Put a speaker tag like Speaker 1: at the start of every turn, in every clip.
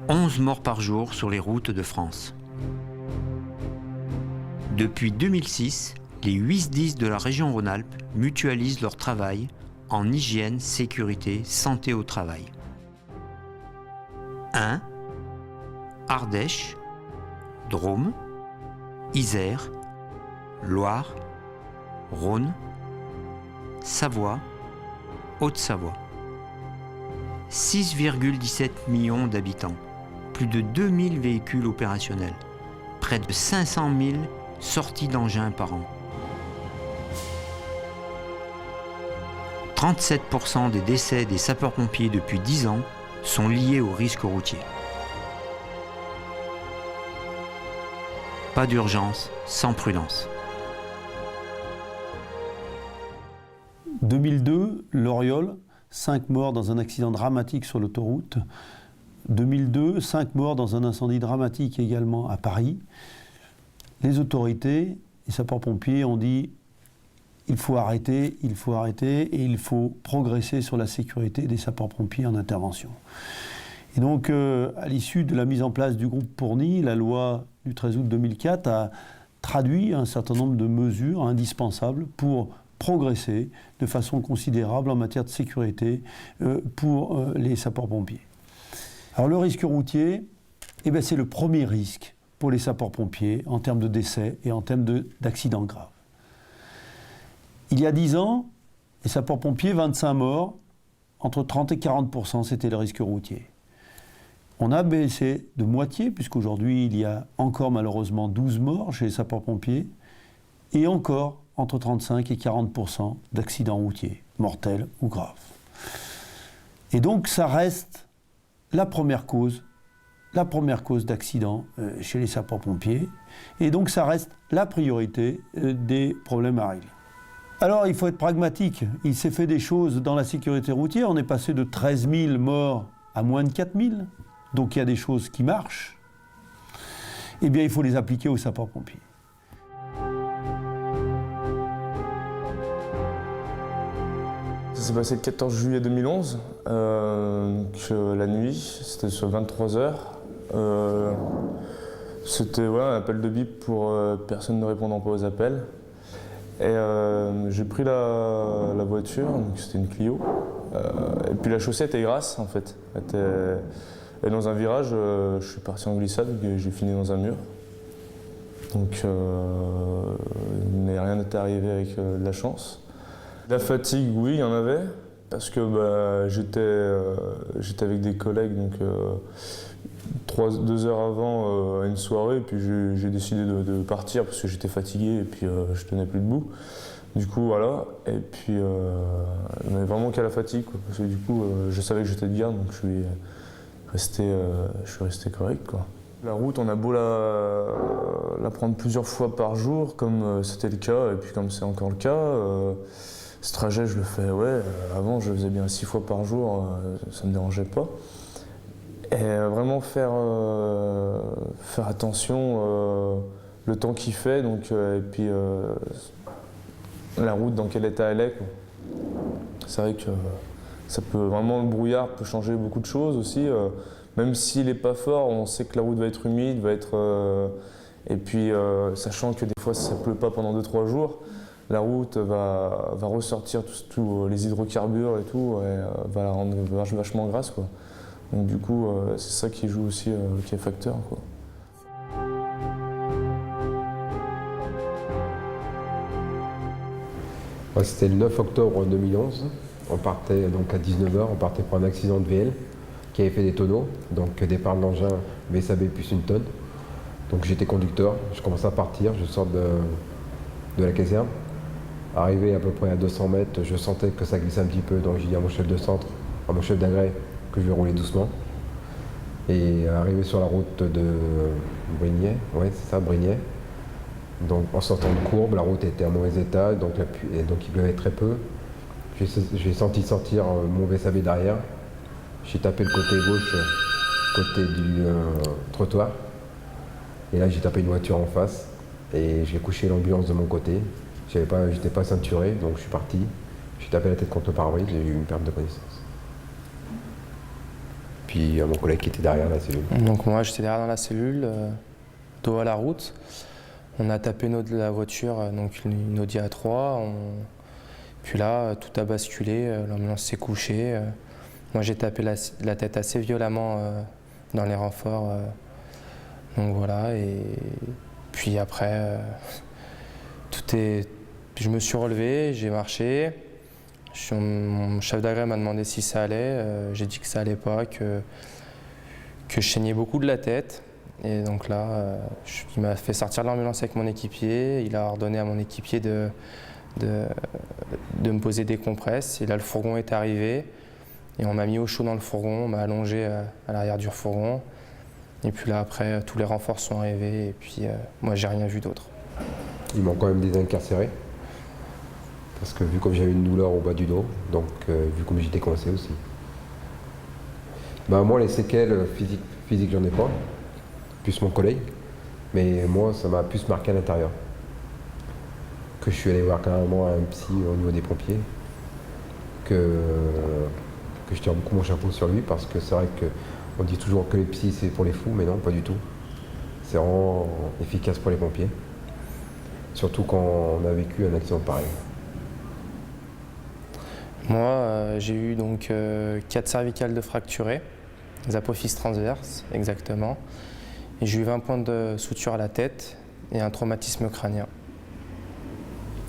Speaker 1: 11 morts par jour sur les routes de France. Depuis 2006, les 8 SDIS de la région Rhône-Alpes mutualisent leur travail en hygiène, sécurité, santé au travail. 1. Ardèche, Drôme, Isère, Loire, Rhône, Savoie, Haute-Savoie. 6,17 millions d'habitants, plus de 2000 véhicules opérationnels, près de 500 000 sorties d'engins par an. 37% des décès des sapeurs-pompiers depuis 10 ans sont liés au risque routier. Pas d'urgence sans prudence.
Speaker 2: 2002, Loriol, 5 morts dans un accident dramatique sur l'autoroute. 2002, 5 morts dans un incendie dramatique également à Paris. Les autorités, les sapeurs-pompiers ont dit il faut arrêter et il faut progresser sur la sécurité des sapeurs-pompiers en intervention. Et donc, à l'issue de la mise en place du groupe Pourny, la loi du 13 août 2004 a traduit un certain nombre de mesures indispensables pour progresser de façon considérable en matière de sécurité pour les sapeurs-pompiers. Alors le risque routier, c'est le premier risque pour les sapeurs-pompiers en termes de décès et en termes d'accidents graves. Il y a 10 ans, les sapeurs-pompiers, 25 morts, entre 30 et 40%, c'était le risque routier. On a baissé de moitié, puisqu'aujourd'hui, il y a encore malheureusement 12 morts chez les sapeurs-pompiers, et encore entre 35 et 40% d'accidents routiers, mortels ou graves. Et donc, ça reste la première cause d'accident chez les sapeurs-pompiers, et donc ça reste la priorité des problèmes à régler. Alors, il faut être pragmatique. Il s'est fait des choses dans la sécurité routière. On est passé de 13 000 morts à moins de 4 000. Donc, il y a des choses qui marchent. Eh bien, il faut les appliquer aux sapeurs-pompiers.
Speaker 3: Ça s'est passé le 14 juillet 2011. La nuit, c'était sur 23 heures. C'était un appel de bip pour personne ne répondant pas aux appels. Et j'ai pris la voiture, donc c'était une Clio, et puis la chaussée était grasse en fait. Et dans un virage, je suis parti en glissade et j'ai fini dans un mur. Donc mais rien n'était arrivé avec de la chance. La fatigue, oui, il y en avait, parce que j'étais avec des collègues, donc 2 heures avant une soirée, et puis j'ai décidé de partir parce que j'étais fatigué et puis je tenais plus debout. Du coup, voilà, et puis mais vraiment qu'à la fatigue, quoi, parce que du coup, je savais que j'étais de garde, donc je suis resté correct, quoi. La route, on a beau la prendre plusieurs fois par jour, comme c'était le cas, et puis comme c'est encore le cas. Ce trajet, je le fais, avant je le faisais bien 6 fois par jour, ça ne me dérangeait pas. Et vraiment faire attention le temps qu'il fait, donc, et puis la route dans quel état elle est, quoi. C'est vrai que ça peut vraiment, le brouillard peut changer beaucoup de choses aussi. Même s'il n'est pas fort, on sait que la route va être humide, et puis sachant que des fois ça ne pleut pas pendant 2-3 jours, la route va ressortir tous les hydrocarbures et tout, et va la rendre vachement grasse, quoi. Donc du coup, c'est ça qui joue aussi, qui est facteur, quoi.
Speaker 4: C'était le 9 octobre 2011. On partait donc à 19h, on partait pour un accident de VL qui avait fait des tonneaux, donc départ de l'engin VSAB plus une tonne. Donc j'étais conducteur, je commençais à partir, je sors de la caserne. Arrivé à peu près à 200 mètres, je sentais que ça glissait un petit peu, donc j'ai dit à mon chef de centre, à mon chef d'agrès, que je vais rouler doucement. Et arrivé sur la route de Brignais, Brignais. Donc en sortant de courbe, la route était en mauvais état, donc il pleuvait très peu. J'ai senti sortir mon VSAB derrière. J'ai tapé le côté gauche, côté du trottoir. Et là j'ai tapé une voiture en face et j'ai couché l'ambulance de mon côté. J'étais pas ceinturé, donc je suis parti. J'ai tapé la tête contre le pare-brise, j'ai eu une perte de connaissance. Puis puis mon collègue qui était derrière la cellule.
Speaker 5: Donc moi j'étais derrière dans la cellule, dos à la route. On a tapé la voiture, donc une Audi A3. Puis là, tout a basculé, l'ambulance s'est couchée. Moi j'ai tapé la tête assez violemment dans les renforts. Donc voilà, et puis après, je me suis relevé, j'ai marché. Mon chef d'agrès m'a demandé si ça allait. J'ai dit que ça allait pas, que je saignais beaucoup de la tête. Et donc là, il m'a fait sortir de l'ambulance avec mon équipier. Il a ordonné à mon équipier de me poser des compresses. Et là, le fourgon est arrivé. Et on m'a mis au chaud dans le fourgon, on m'a allongé à l'arrière du fourgon. Et puis là, après, tous les renforts sont arrivés. Et puis, moi, j'ai rien vu d'autre.
Speaker 4: Ils m'ont quand même désincarcéré. Parce que vu comme j'avais une douleur au bas du dos, donc vu comme j'étais coincé aussi. Bah, moi, les séquelles physiques, j'en ai pas. Plus mon collègue. Mais moi, ça m'a plus marqué à l'intérieur. Que je suis allé voir carrément un psy au niveau des pompiers. Que je tire beaucoup mon chapeau sur lui parce que c'est vrai qu'on dit toujours que les psys c'est pour les fous, mais non, pas du tout. C'est vraiment efficace pour les pompiers. Surtout quand on a vécu un accident pareil.
Speaker 5: Moi, j'ai eu donc 4 cervicales de fracturées, des apophyses transverses exactement. Et j'ai eu 20 points de suture à la tête et un traumatisme crânien.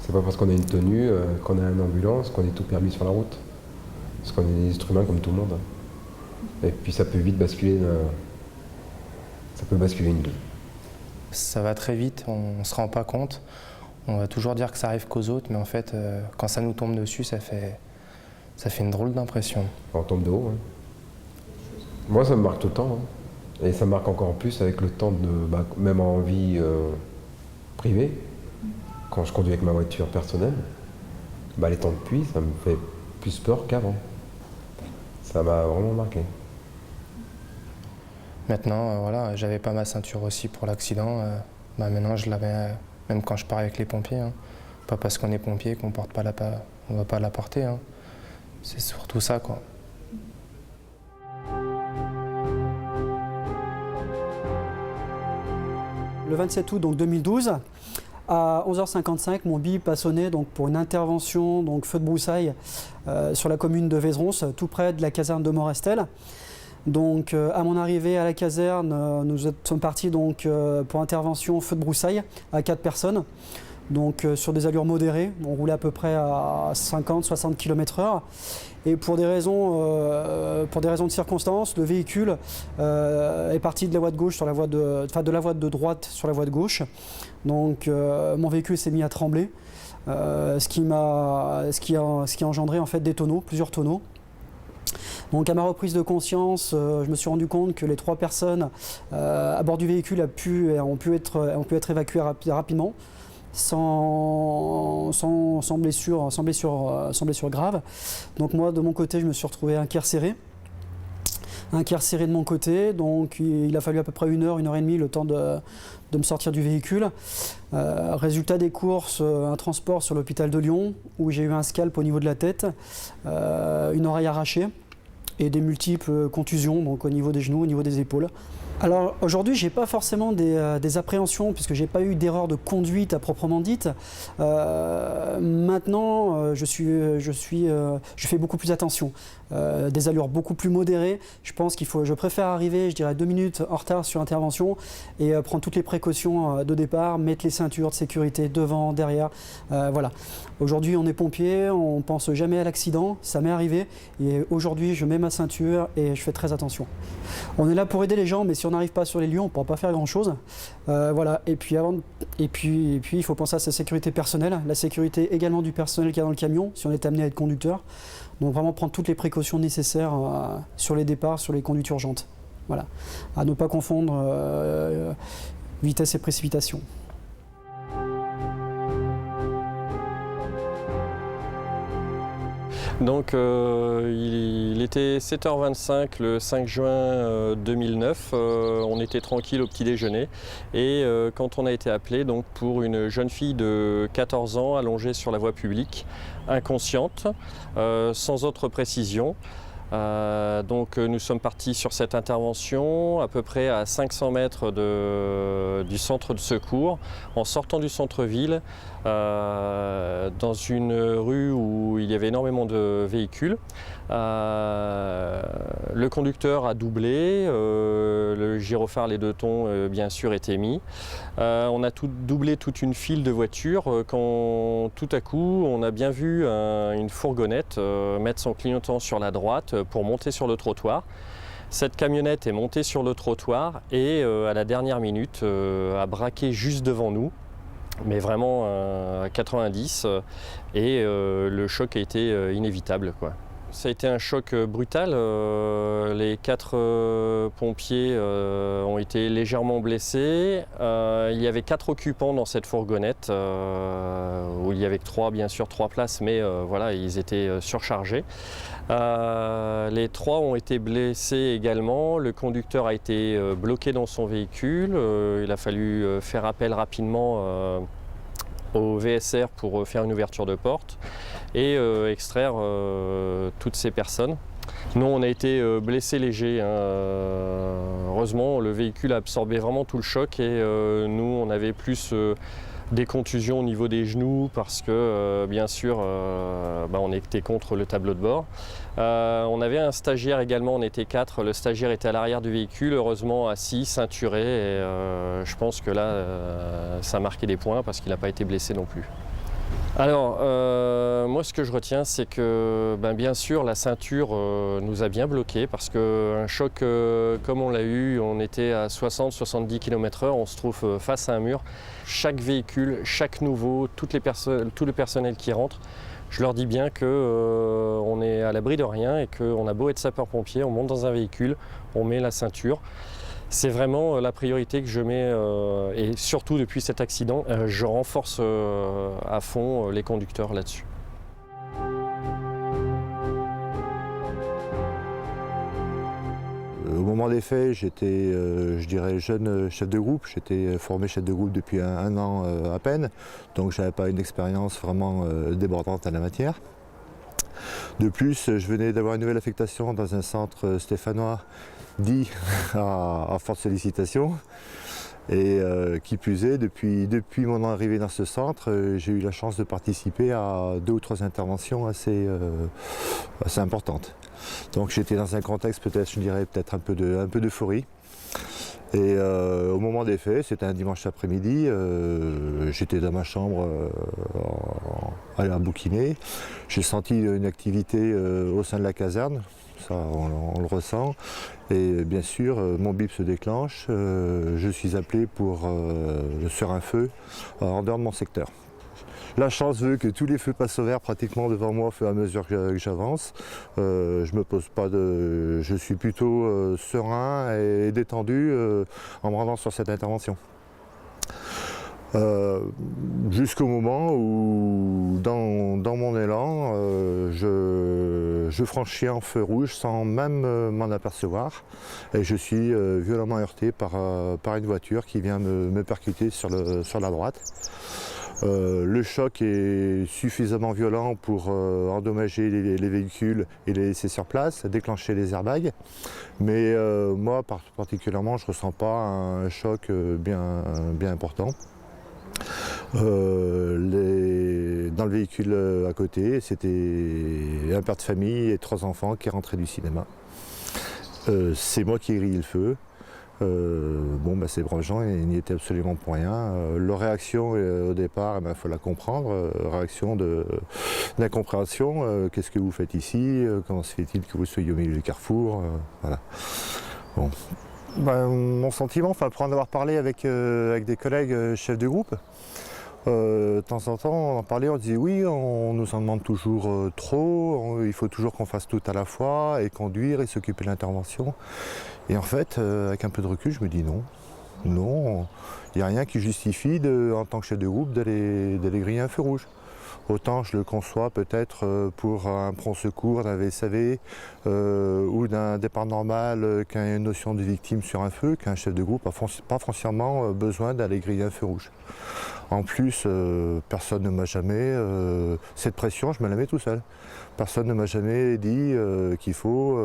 Speaker 4: C'est pas parce qu'on a une tenue, qu'on a une ambulance, qu'on est tout permis sur la route. Parce qu'on est des êtres humains comme tout le monde. Et puis ça peut vite basculer, une vie.
Speaker 5: Ça va très vite, on ne se rend pas compte. On va toujours dire que ça arrive qu'aux autres, mais en fait, quand ça nous tombe dessus, ça fait une drôle d'impression.
Speaker 4: On tombe de haut. Hein. Moi, ça me marque tout le temps. Hein. Et ça me marque encore plus avec le temps même en vie privée, quand je conduis avec ma voiture personnelle, les temps de pluie, ça me fait plus peur qu'avant. Ça m'a vraiment marqué.
Speaker 5: Maintenant, voilà, j'avais pas ma ceinture aussi pour l'accident. Maintenant, je l'avais, même quand je pars avec les pompiers. Hein. Pas parce qu'on est pompier qu'on ne va pas la porter. Hein. C'est surtout ça, quoi.
Speaker 6: Le 27 août donc 2012, à 11h55, mon bip a sonné donc, pour une intervention, donc feu de broussailles, sur la commune de Vézeronce, tout près de la caserne de Morestel. Donc, à mon arrivée à la caserne, nous sommes partis donc, pour intervention feu de broussailles à 4 personnes. Donc, sur des allures modérées, on roulait à peu près à 50-60 km/h. Et pour des raisons de circonstances, le véhicule est parti de la voie de gauche sur la voie de la voie de droite sur la voie de gauche. Donc, mon véhicule s'est mis à trembler, ce qui a engendré en fait des tonneaux, plusieurs tonneaux. Donc à ma reprise de conscience, je me suis rendu compte que les 3 personnes à bord du véhicule ont pu être évacuées rapidement, sans blessure grave. Donc moi de mon côté je me suis retrouvé incarcéré de mon côté, donc il a fallu à peu près 1 heure, 1 heure et demie le temps de me sortir du véhicule. Résultat des courses, un transport sur l'hôpital de Lyon où j'ai eu un scalp au niveau de la tête, une oreille arrachée et des multiples contusions donc au niveau des genoux, au niveau des épaules. Alors aujourd'hui, j'ai pas forcément des appréhensions puisque j'ai pas eu d'erreur de conduite à proprement dite. Maintenant, je fais beaucoup plus attention. Des allures beaucoup plus modérées. Je préfère arriver, je dirais 2 minutes en retard sur intervention et prendre toutes les précautions de départ, mettre les ceintures de sécurité devant, derrière. Voilà. Aujourd'hui, on est pompier, on pense jamais à l'accident, ça m'est arrivé et aujourd'hui, je mets ma ceinture et je fais très attention. On est là pour aider les gens, mais si on n'arrive pas sur les lieux, on ne pourra pas faire grand-chose. Voilà. Et puis, il faut penser à sa sécurité personnelle, la sécurité également du personnel qui est dans le camion, si on est amené à être conducteur. Donc vraiment prendre toutes les précautions nécessaires sur les départs, sur les conduites urgentes. Voilà. À ne pas confondre vitesse et précipitation.
Speaker 7: Donc il était 7h25 le 5 juin 2009, on était tranquille au petit déjeuner et quand on a été appelé donc, pour une jeune fille de 14 ans allongée sur la voie publique, inconsciente, sans autre précision, Donc nous sommes partis sur cette intervention à peu près à 500 mètres du centre de secours, en sortant du centre-ville, dans une rue où il y avait énormément de véhicules. Le conducteur a doublé, le gyrophare, les 2 tons bien sûr étaient mis. On a doublé toute une file de voitures quand tout à coup on a bien vu une fourgonnette mettre son clignotant sur la droite pour monter sur le trottoir. Cette camionnette est montée sur le trottoir et à la dernière minute a braqué juste devant nous, mais vraiment à 90, et le choc a été inévitable, quoi. Ça a été un choc brutal. Les 4 pompiers ont été légèrement blessés. Il y avait 4 occupants dans cette fourgonnette, où il y avait 3 places, mais voilà, ils étaient surchargés. Les 3 ont été blessés également. Le conducteur a été bloqué dans son véhicule. Il a fallu faire appel rapidement au VSR pour faire une ouverture de porte et extraire toutes ces personnes. Nous, on a été blessés légers, hein. Heureusement, le véhicule a absorbé vraiment tout le choc et nous, on avait plus des contusions au niveau des genoux parce que, bien sûr, on était contre le tableau de bord. On avait un stagiaire également, on était 4. Le stagiaire était à l'arrière du véhicule, heureusement assis, ceinturé. Et je pense que là, ça a marqué des points parce qu'il n'a pas été blessé non plus. Alors, moi ce que je retiens, c'est que bien sûr la ceinture nous a bien bloqués parce qu'un choc comme on l'a eu, on était à 60-70 km/h, on se trouve face à un mur. Chaque véhicule, chaque nouveau, tout le personnel qui rentre, je leur dis bien qu'on est à l'abri de rien et qu'on a beau être sapeur-pompier, on monte dans un véhicule, on met la ceinture. C'est vraiment la priorité que je mets, et surtout depuis cet accident, je renforce à fond les conducteurs là-dessus.
Speaker 8: Au moment des faits, j'étais, je dirais, jeune chef de groupe. J'étais formé chef de groupe depuis un an à peine, donc je n'avais pas une expérience vraiment débordante en la matière. De plus, je venais d'avoir une nouvelle affectation dans un centre stéphanois dit à forte sollicitation. Et qui plus est, depuis mon arrivée dans ce centre, j'ai eu la chance de participer à 2 ou 3 interventions assez importantes. Donc j'étais dans un contexte peut-être, je dirais, peut-être un peu d'euphorie. Et au moment des faits, c'était un dimanche après-midi, j'étais dans ma chambre à bouquiner. J'ai senti une activité au sein de la caserne, ça on le ressent. Et bien sûr, mon bip se déclenche, je suis appelé sur un feu en dehors de mon secteur. La chance veut que tous les feux passent au vert pratiquement devant moi au fur et à mesure que j'avance. Je suis plutôt serein et détendu en me rendant sur cette intervention. Jusqu'au moment où, dans mon élan, je franchis un feu rouge sans même m'en apercevoir et je suis violemment heurté par une voiture qui vient me percuter sur la droite. Le choc est suffisamment violent pour endommager les véhicules et les laisser sur place, déclencher les airbags. Mais moi, particulièrement, je ne ressens pas un choc bien important. Dans le véhicule à côté, c'était un père de famille et 3 enfants qui rentraient du cinéma. C'est moi qui ai grillé le feu. Ces braves gens, ils n'y étaient absolument pour rien. Leur réaction au départ, il faut la comprendre, réaction d'incompréhension. Qu'est-ce que vous faites ici? Comment se fait-il que vous soyez au milieu du carrefour? Voilà. Bon. Mon sentiment, pour en avoir parlé avec des collègues chefs de groupe, de temps en temps on en parlait, on disait oui, on nous en demande toujours trop, il faut toujours qu'on fasse tout à la fois, et conduire et s'occuper de l'intervention. Et en fait, avec un peu de recul, je me dis non, il n'y a rien qui justifie en tant que chef de groupe d'aller griller un feu rouge. autant je le conçois peut-être pour un prompt secours, d'un VSAV ou d'un départ normal qui a une notion de victime sur un feu, qu'un chef de groupe n'a pas foncièrement besoin d'aller griller un feu rouge. En plus, personne ne m'a jamais... cette pression, je me la mets tout seul. Personne ne m'a jamais dit qu'il faut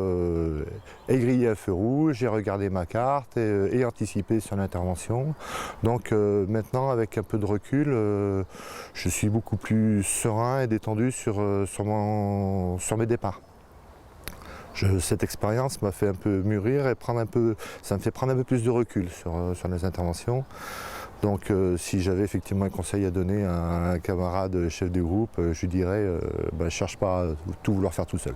Speaker 8: griller un feu rouge, j'ai regardé ma carte et anticipé sur l'intervention. Donc maintenant, avec un peu de recul, je suis beaucoup plus serein et détendu sur mes départs. Cette expérience m'a fait un peu mûrir et ça me fait prendre un peu plus de recul sur les interventions. Donc si j'avais effectivement un conseil à donner à un camarade chef de groupe, je lui dirais ne cherche pas à tout vouloir faire tout seul.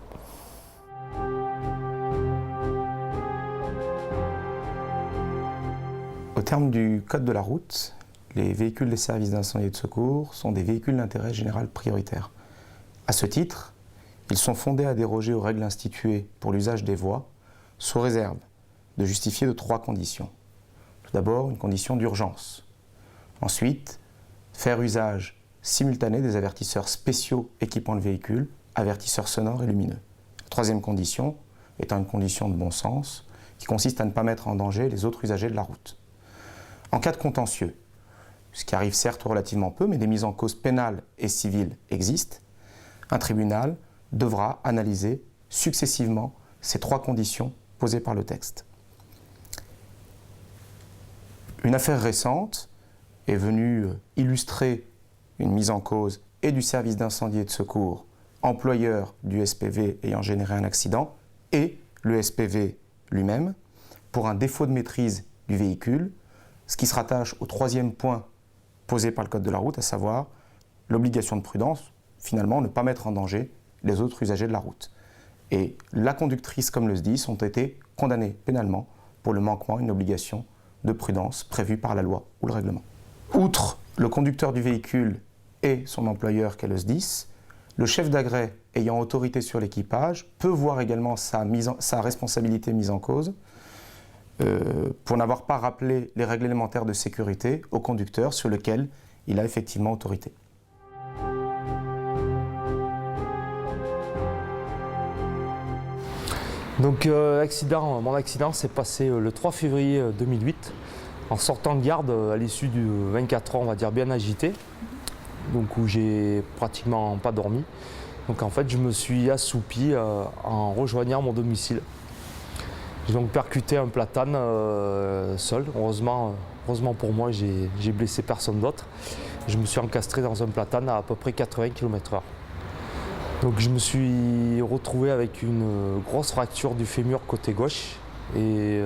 Speaker 9: Au terme du code de la route, les véhicules des services d'incendie et de secours sont des véhicules d'intérêt général prioritaire. À ce titre, ils sont fondés à déroger aux règles instituées pour l'usage des voies, sous réserve de justifier de 3 conditions. Tout d'abord, une condition d'urgence. Ensuite, faire usage simultané des avertisseurs spéciaux équipant le véhicule, avertisseurs sonores et lumineux. La 3e condition étant une condition de bon sens qui consiste à ne pas mettre en danger les autres usagers de la route. En cas de contentieux, ce qui arrive certes relativement peu, mais des mises en cause pénales et civiles existent, un tribunal devra analyser successivement ces 3 conditions posées par le texte. Une affaire récente est venue illustrer une mise en cause et du service d'incendie et de secours, employeur du SPV ayant généré un accident, et le SPV lui-même, pour un défaut de maîtrise du véhicule, ce qui se rattache au 3e point posé par le Code de la route, à savoir l'obligation de prudence, finalement ne pas mettre en danger les autres usagers de la route. Et la conductrice comme le SDIS ont été condamnés pénalement pour le manquement à une obligation de prudence prévue par la loi ou le règlement. Outre le conducteur du véhicule et son employeur qu'est le SDIS, le chef d'agrès ayant autorité sur l'équipage peut voir également sa responsabilité mise en cause pour n'avoir pas rappelé les règles élémentaires de sécurité au conducteur sur lequel il a effectivement autorité.
Speaker 10: Donc mon accident s'est passé le 3 février 2008 en sortant de garde à l'issue du 24 heures, on va dire bien agité, donc où j'ai pratiquement pas dormi. Donc en fait je me suis assoupi en rejoignant mon domicile. J'ai donc percuté un platane seul. Heureusement pour moi, j'ai blessé personne d'autre. Je me suis encastré dans un platane à peu près 80 km/h. Donc je me suis retrouvé avec une grosse fracture du fémur côté gauche et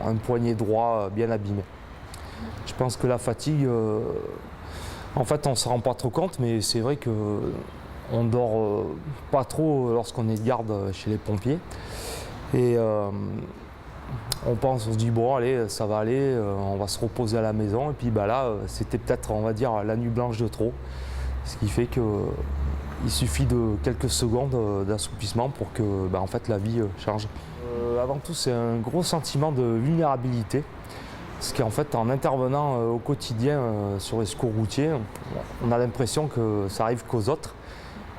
Speaker 10: un poignet droit bien abîmé. Je pense que la fatigue, en fait on ne se rend pas trop compte, mais c'est vrai qu'on dort pas trop lorsqu'on est de garde chez les pompiers. Et on se dit bon allez, ça va aller, on va se reposer à la maison. Et puis là, c'était peut-être, on va dire, la nuit blanche de trop. Ce qui fait qu'il suffit de quelques secondes d'assoupissement pour que en fait, la vie change. Avant tout, c'est un gros sentiment de vulnérabilité. Parce qu'en fait, en intervenant au quotidien sur les secours routiers, on a l'impression que ça arrive qu'aux autres.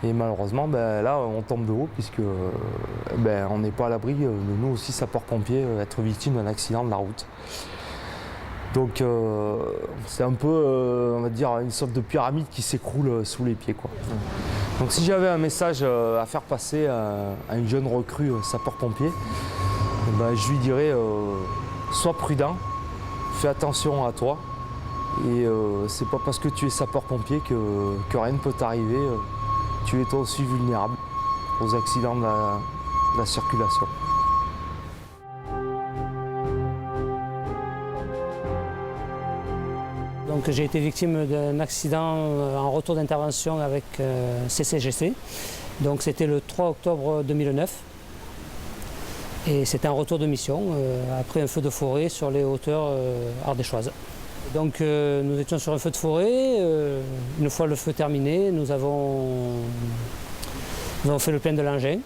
Speaker 10: Et malheureusement, là, on tombe de haut puisque on n'est pas à l'abri de nous aussi, sapeurs-pompiers, être victimes d'un accident de la route. Donc c'est un peu, on va dire, une sorte de pyramide qui s'écroule sous les pieds, quoi. Donc si j'avais un message à faire passer à une jeune recrue sapeur-pompier, je lui dirais sois prudent, fais attention à toi. Et c'est pas parce que tu es sapeur-pompier que rien ne peut t'arriver. Tu es toi aussi vulnérable aux accidents de la circulation.
Speaker 11: Donc j'ai été victime d'un accident en retour d'intervention avec CCGC. Donc c'était le 3 octobre 2009. Et c'était un retour de mission après un feu de forêt sur les hauteurs ardéchoises. Donc nous étions sur un feu de forêt. Une fois le feu terminé, nous avons fait le plein de l'engin,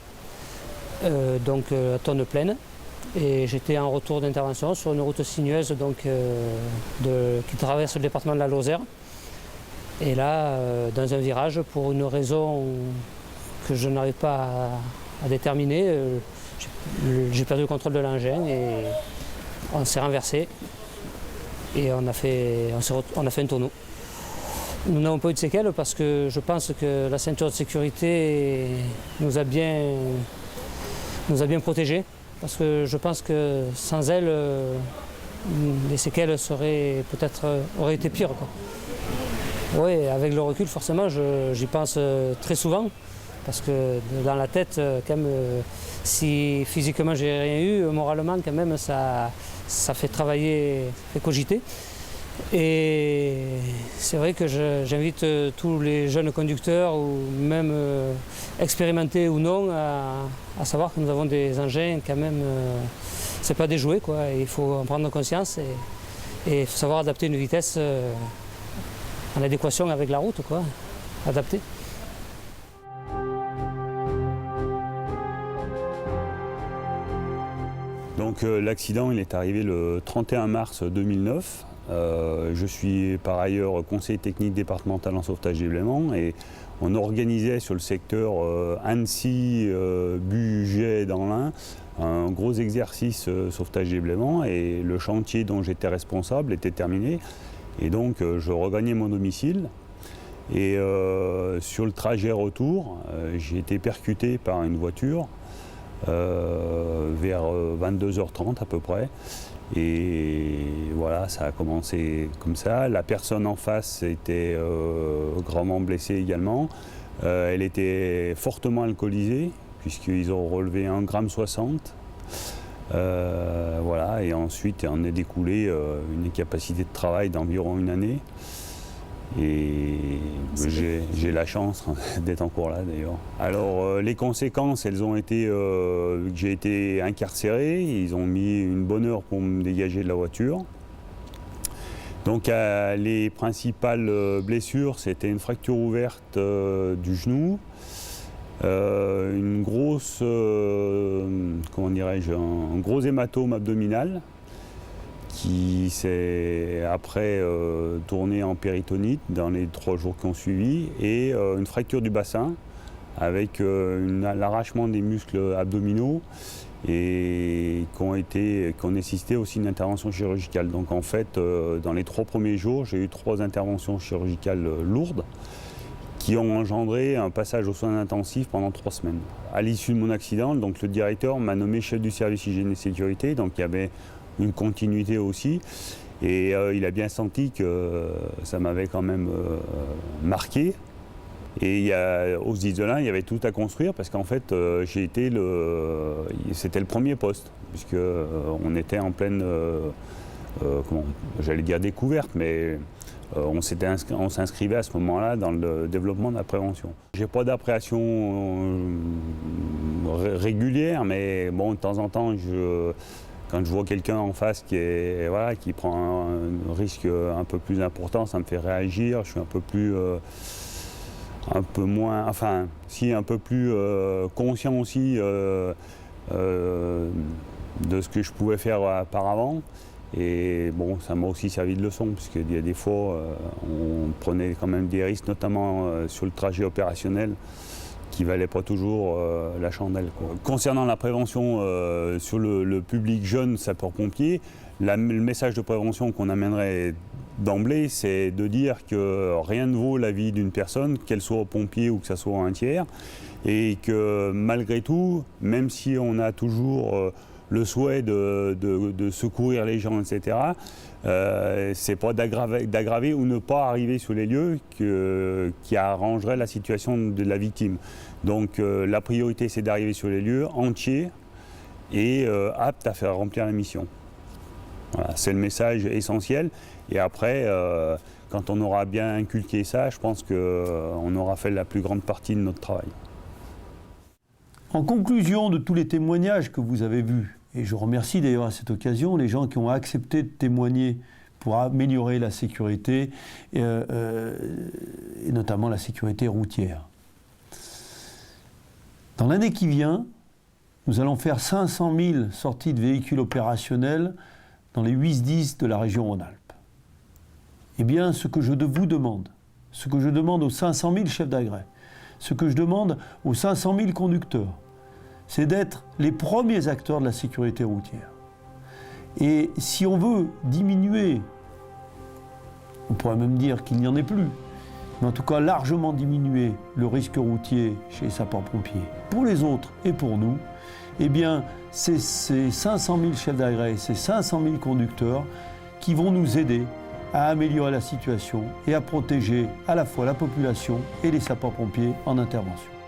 Speaker 11: donc à tonne pleine. Et j'étais en retour d'intervention sur une route sinueuse qui traverse le département de la Lozère. Et là, dans un virage, pour une raison que je n'arrive pas à déterminer, j'ai perdu le contrôle de l'engin et on s'est renversé et on a fait un tonneau. Nous n'avons pas eu de séquelles parce que je pense que la ceinture de sécurité nous a bien protégés. Parce que je pense que sans elle, les séquelles auraient été pires, quoi. Oui, avec le recul, forcément, j'y pense très souvent. Parce que dans la tête, quand même, si physiquement j'ai rien eu, moralement, quand même, ça fait travailler, ça fait cogiter. Et c'est vrai que j'invite tous les jeunes conducteurs, ou même expérimentés ou non, à savoir que nous avons des engins quand même, c'est pas des jouets, quoi. Il faut en prendre conscience et il faut savoir adapter une vitesse en adéquation avec la route, quoi. Adapter.
Speaker 12: Donc l'accident, il est arrivé le 31 mars 2009. Je suis par ailleurs conseiller technique départemental en sauvetage et blaiement et on organisait sur le secteur Annecy-Bugey dans l'Ain un gros exercice sauvetage et blaiement et le chantier dont j'étais responsable était terminé et donc je regagnais mon domicile et sur le trajet retour j'ai été percuté par une voiture vers 22h30 à peu près. Et voilà, ça a commencé comme ça. La personne en face était gravement blessée également. Elle était fortement alcoolisée, puisqu'ils ont relevé 1,60 g. Voilà, et ensuite en est découlé une incapacité de travail d'environ 1 année. Et j'ai la chance d'être encore là d'ailleurs. Alors les conséquences, elles ont été que j'ai été incarcéré, ils ont mis une bonne heure pour me dégager de la voiture. Donc les principales blessures, c'était une fracture ouverte du genou, une grosse, comment dirais-je, un gros hématome abdominal qui s'est après tourné en péritonite dans les 3 jours qui ont suivi et une fracture du bassin avec l'arrachement des muscles abdominaux et qui ont nécessité aussi une intervention chirurgicale. Donc en fait, dans les 3 premiers jours, j'ai eu 3 interventions chirurgicales lourdes qui ont engendré un passage aux soins intensifs pendant 3 semaines. À l'issue de mon accident, donc, le directeur m'a nommé chef du service hygiène et sécurité, donc il y avait une continuité aussi, et il a bien senti que ça m'avait quand même marqué. Et au SDIS de l'Ain, il y avait tout à construire parce qu'en fait, c'était le premier poste, puisqu'on était en pleine, j'allais dire découverte, mais on s'inscrivait à ce moment-là dans le développement de la prévention. J'ai pas d'appréhension régulière, mais bon, de temps en temps, quand je vois quelqu'un en face qui prend un risque un peu plus important, ça me fait réagir. Je suis un peu plus conscient aussi de ce que je pouvais faire auparavant. Et bon, ça m'a aussi servi de leçon, puisqu'il y a des fois, on prenait quand même des risques, notamment sur le trajet opérationnel, qui ne valait pas toujours la chandelle, quoi. Concernant la prévention sur le public jeune sapeur-pompier, le message de prévention qu'on amènerait d'emblée, c'est de dire que rien ne vaut la vie d'une personne, qu'elle soit pompier ou que ça soit un tiers, et que malgré tout, même si on a toujours le souhait de secourir les gens, etc., c'est pas d'aggraver ou ne pas arriver sur les lieux qui arrangerait la situation de la victime. Donc la priorité, c'est d'arriver sur les lieux entiers et aptes à faire remplir la mission. Voilà, c'est le message essentiel. Et après, quand on aura bien inculqué ça, je pense qu'on aura fait la plus grande partie de notre travail.
Speaker 2: En conclusion de tous les témoignages que vous avez vus, et je remercie d'ailleurs à cette occasion les gens qui ont accepté de témoigner pour améliorer la sécurité, et notamment la sécurité routière. Dans l'année qui vient, nous allons faire 500 000 sorties de véhicules opérationnels dans les 8 SDIS de la région Rhône-Alpes. Eh bien, ce que je vous demande, ce que je demande aux 500 000 chefs d'agrès, ce que je demande aux 500 000 conducteurs, c'est d'être les premiers acteurs de la sécurité routière. Et si on veut diminuer, on pourrait même dire qu'il n'y en ait plus, mais en tout cas largement diminuer le risque routier chez les sapeurs-pompiers, pour les autres et pour nous, eh bien, c'est ces 500 000 chefs d'agrès, ces 500 000 conducteurs qui vont nous aider à améliorer la situation et à protéger à la fois la population et les sapeurs-pompiers en intervention.